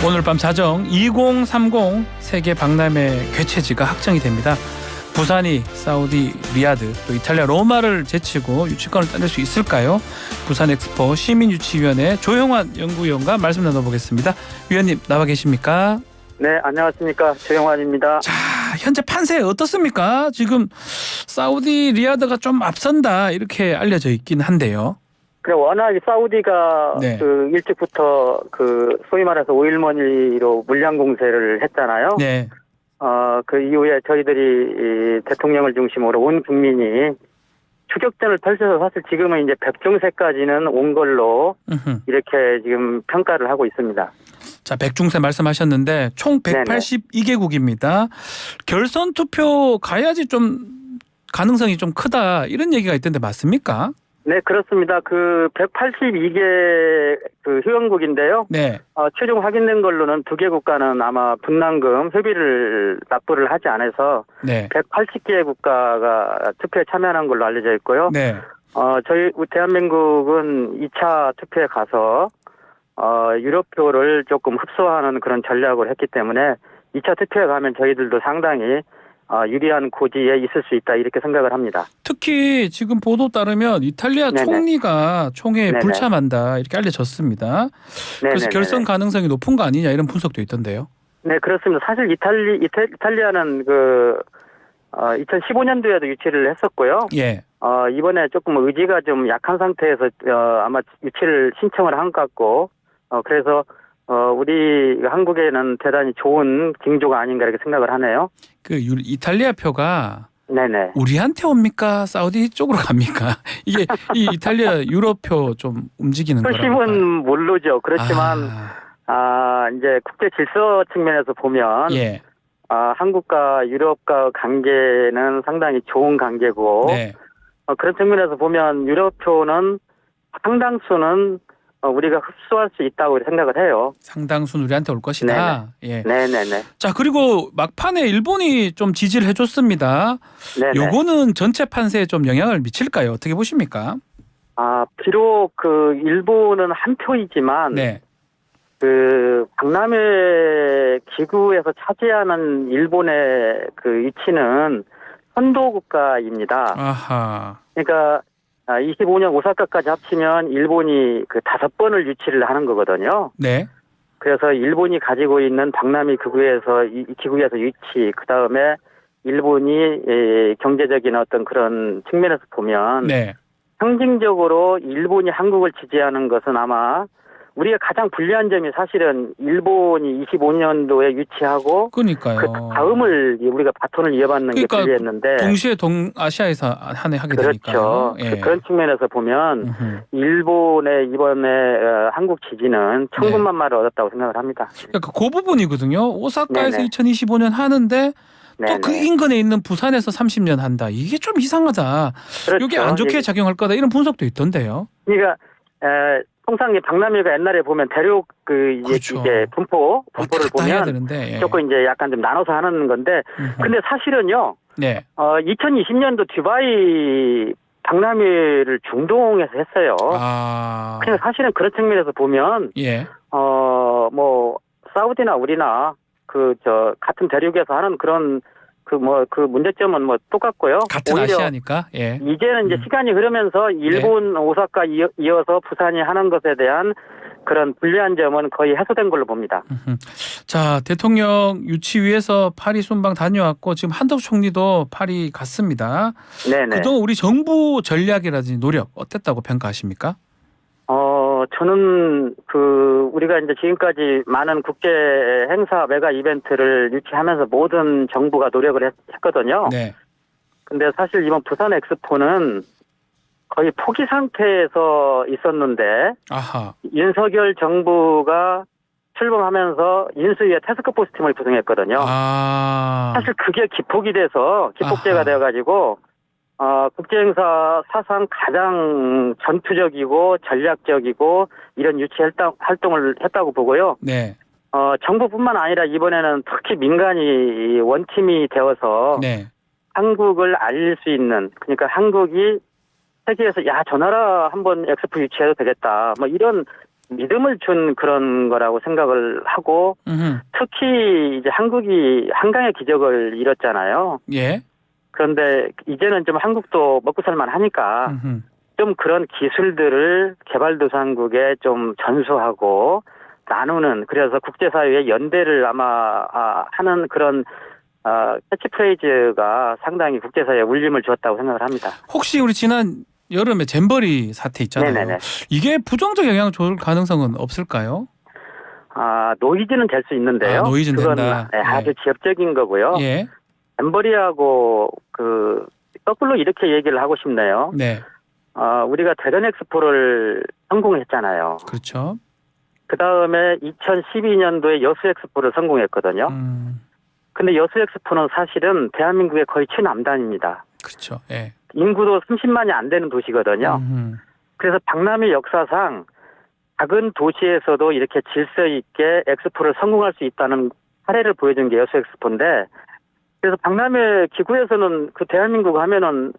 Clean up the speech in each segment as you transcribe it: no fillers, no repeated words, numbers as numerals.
오늘 밤 자정 2030 세계 박람회 개최지가 확정이 됩니다. 부산이 사우디 리야드 또 이탈리아 로마를 제치고 유치권을 따낼 수 있을까요? 부산엑스포 시민유치위원회 조영환 연구위원과 말씀 나눠보겠습니다. 위원님 나와 계십니까? 네, 안녕하십니까. 조영환입니다. 자, 현재 판세 어떻습니까? 지금 사우디 리야드가 좀 앞선다 이렇게 알려져 있긴 한데요. 그래, 워낙 사우디가 네. 일찍부터 소위 말해서 오일머니로 물량 공세를 했잖아요. 네. 그 이후에 저희들이 이 대통령을 중심으로 온 국민이 추격전을 펼쳐서 사실 지금은 이제 백중세까지는 온 걸로 이렇게 지금 평가를 하고 있습니다. 자, 백중세 말씀하셨는데 총 182개국입니다. 결선 투표 가야지 좀 가능성이 좀 크다 이런 얘기가 있던데 맞습니까? 네, 그렇습니다. 182개 회원국인데요. 네. 최종 확인된 걸로는 두 개 국가는 아마 분담금 회비를 납부를 하지 않아서 네. 180개 국가가 투표에 참여하는 걸로 알려져 있고요. 네. 저희 대한민국은 2차 투표에 가서 유럽표를 조금 흡수하는 그런 전략을 했기 때문에 2차 투표에 가면 저희들도 상당히 유리한 고지에 있을 수 있다 이렇게 생각을 합니다. 특히 지금 보도 따르면 이탈리아 네네. 총리가 총회에 네네. 불참한다 이렇게 알려졌습니다. 그래서 결선 가능성이 높은 거 아니냐 이런 분석도 있던데요. 네, 그렇습니다. 사실 이탈리아는 2015년도에도 유치를 했었고요. 예. 이번에 조금 의지가 좀 약한 상태에서 아마 유치를 신청을 한 것 같고 그래서 우리 한국에는 대단히 좋은 징조가 아닌가 이렇게 생각을 하네요. 이탈리아 표가 네네. 우리한테 옵니까? 사우디 쪽으로 갑니까? 이게 이 이탈리아 유럽표 좀 움직이는 거라고. 표심은 모르죠. 그렇지만 이제 국제 질서 측면에서 보면 예. 한국과 유럽과 관계는 상당히 좋은 관계고 네. 그런 측면에서 보면 유럽표는 상당수는 우리가 흡수할 수 있다고 생각을 해요. 상당수는 우리한테 올 것이다. 네네. 예. 네네네. 자, 그리고 막판에 일본이 좀 지지를 해줬습니다. 네네. 요거는 전체 판세에 좀 영향을 미칠까요? 어떻게 보십니까? 비록 일본은 한 표이지만 네. 박람회 기구에서 차지하는 일본의 위치는 선도 국가입니다. 아하. 그러니까 25년 오사카까지 합치면 일본이 5번을 유치를 하는 거거든요. 네. 그래서 일본이 가지고 있는 박람회 기구에서 유치, 그 다음에 일본이 경제적인 어떤 그런 측면에서 보면 네. 상징적으로 일본이 한국을 지지하는 것은 아마 우리가 가장 불리한 점이 사실은 일본이 25년도에 유치하고 그러니까요. 그 다음을 우리가 바톤을 이어받는 게 불리했는데 동시에 동아시아에서 하게 그렇죠. 되니까요. 예. 그런 측면에서 보면 일본의 이번에 한국 지지는 천군만 말을 얻었다고 생각을 합니다. 그러니까 그 부분이거든요. 오사카에서 네네. 2025년 하는데 또 그 네네. 인근에 있는 부산에서 30년 한다. 이게 좀 이상하다. 그렇죠. 이게 안 좋게 작용할 거다. 이런 분석도 있던데요. 그러니까 통상 박람회가 옛날에 보면 대륙 그렇죠. 이제 분포를 해야 보면 되는데. 예. 조금 이제 약간 좀 나눠서 하는 건데 근데 사실은요. 네. 2020년도 듀바이 박람회를 중동에서 했어요. 그래서 사실은 그런 측면에서 보면 예. 사우디나 우리나 같은 대륙에서 하는 그런 문제점은 똑같고요. 같은 오히려 아시아니까. 예. 이제는 이제 시간이 흐르면서 일본 오사카 이어서 부산이 하는 것에 대한 그런 불리한 점은 거의 해소된 걸로 봅니다. 자, 대통령 유치위에서 파리 순방 다녀왔고 지금 한덕 총리도 파리 갔습니다. 네네. 그동안 우리 정부 전략이라든지 노력 어땠다고 평가하십니까? 저는 우리가 이제 지금까지 많은 국제 행사 메가 이벤트를 유치하면서 모든 정부가 노력을 했거든요. 네. 근데 사실 이번 부산 엑스포는 거의 포기 상태에서 있었는데 아하. 윤석열 정부가 출범하면서 인수위에 태스크포스 팀을 구성했거든요. 사실 그게 기폭이 돼서 기폭제가 되어가지고 국제행사 사상 가장 전투적이고 전략적이고 이런 유치 활동을 했다고 보고요. 네. 정부뿐만 아니라 이번에는 특히 민간이 원팀이 되어서 네. 한국을 알릴 수 있는, 그러니까 한국이 세계에서 저 나라 한번 엑스포 유치해도 되겠다, 이런 믿음을 준 그런 거라고 생각을 하고 음흠. 특히 이제 한국이 한강의 기적을 이뤘잖아요. 예. 그런데 이제는 좀 한국도 먹고 살만 하니까 음흠. 좀 그런 기술들을 개발도상국에 좀 전수하고 나누는, 그래서 국제사회의 연대를 아마 하는 그런 캐치프레이즈가 상당히 국제사회에 울림을 주었다고 생각을 합니다. 혹시 우리 지난 여름에 잼버리 사태 있잖아요. 네네네. 이게 부정적 영향을 줄 가능성은 없을까요? 노이즈는 될 수 있는데요. 노이즈는 그건 된다. 아주 지역적인 거고요. 예. 잼버리하고 거꾸로 이렇게 얘기를 하고 싶네요. 네. 우리가 대전 엑스포를 성공했잖아요. 그렇죠. 그 다음에 2012년도에 여수 엑스포를 성공했거든요. 근데 여수 엑스포는 사실은 대한민국의 거의 최남단입니다. 그렇죠. 예. 인구도 30만이 안 되는 도시거든요. 그래서 박람회 역사상 작은 도시에서도 이렇게 질서 있게 엑스포를 성공할 수 있다는 사례를 보여준 게 여수 엑스포인데, 그래서 박람회 기구에서는 그 대한민국 하면은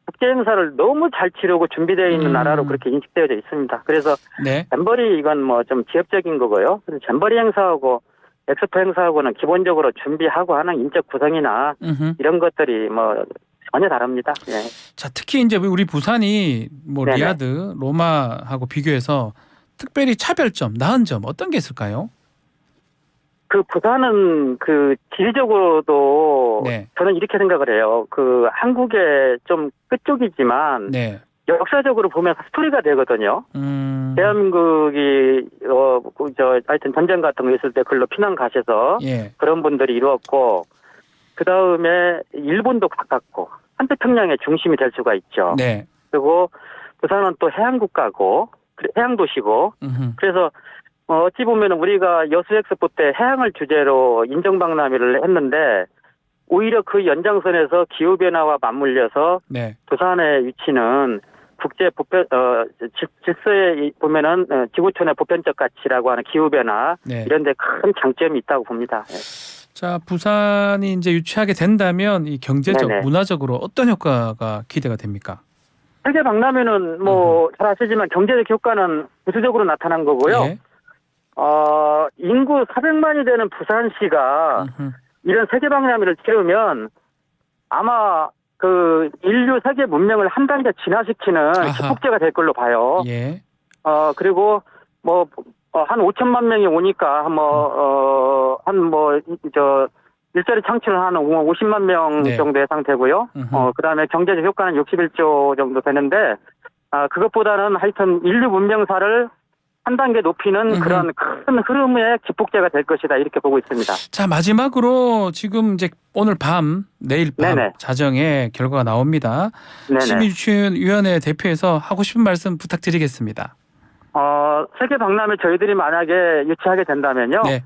국제 행사를 너무 잘 치르고 준비되어 있는 나라로 그렇게 인식되어져 있습니다. 그래서 네. 잼버리 이건 뭐 좀 지역적인 거고요. 그래서 잼버리 행사하고 엑스포 행사하고는 기본적으로 준비하고 하는 인적 구성이나 이런 것들이 뭐 전혀 다릅니다. 예. 자, 특히 이제 우리 부산이 뭐 네네. 리야드, 로마하고 비교해서 특별히 차별점, 나은 점 어떤 게 있을까요? 그 부산은 지리적으로도 네. 저는 이렇게 생각을 해요. 한국의 좀 끝쪽이지만 네. 역사적으로 보면 스토리가 되거든요. 대한민국이 하여튼 전쟁 같은 거 있을 때 글로 피난 가셔서 예. 그런 분들이 이루었고, 그 다음에 일본도 가깝고 한태평양의 중심이 될 수가 있죠. 네. 그리고 부산은 또 해양국가고 해양도시고, 그래서 어찌 보면 우리가 여수 엑스포 때 해양을 주제로 인정박람회를 했는데 오히려 그 연장선에서 기후변화와 맞물려서 네. 부산의 위치는 국제 질서에 보면은 지구촌의 보편적 가치라고 하는 기후변화 네. 이런 데 큰 장점이 있다고 봅니다. 자, 부산이 이제 유치하게 된다면 이 경제적, 네네. 문화적으로 어떤 효과가 기대가 됩니까? 세계 박람회는 뭐 잘 아시지만 경제적 효과는 부수적으로 나타난 거고요. 예. 인구 400만이 되는 부산시가 이런 세계 박람회를 치르면 아마 인류 세계 문명을 한 단계 진화시키는 기폭제가 될 걸로 봐요. 예. 그리고 한 5천만 명이 오니까 일자리 창출을 하는 50만 명 네. 정도의 상태고요. 그다음에 경제적 효과는 61조 정도 되는데, 그것보다는 하여튼 인류 문명사를 한 단계 높이는 그런 큰 흐름의 기폭제가 될 것이다, 이렇게 보고 있습니다. 자, 마지막으로 지금 이제 오늘 밤, 내일 밤 네네. 자정에 결과가 나옵니다. 네네. 시민유치위원회 대표에서 하고 싶은 말씀 부탁드리겠습니다. 세계 박람회 저희들이 만약에 유치하게 된다면요. 네.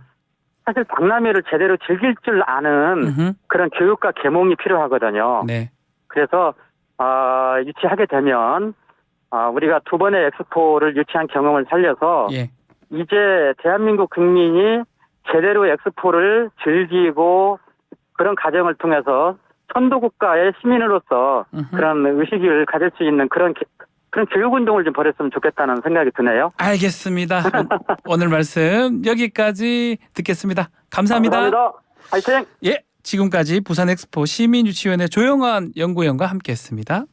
사실 박람회를 제대로 즐길 줄 아는 그런 교육과 계몽이 필요하거든요. 네. 그래서 유치하게 되면 우리가 두 번의 엑스포를 유치한 경험을 살려서 예. 이제 대한민국 국민이 제대로 엑스포를 즐기고 그런 과정을 통해서 선도국가의 시민으로서 그런 의식을 가질 수 있는 그런 교육운동을 좀 벌였으면 좋겠다는 생각이 드네요. 알겠습니다. 오늘 말씀 여기까지 듣겠습니다. 감사합니다. 감사합니다. 화이팅! 예, 지금까지 부산엑스포 시민유치위원회 조영환 연구위원과 함께했습니다.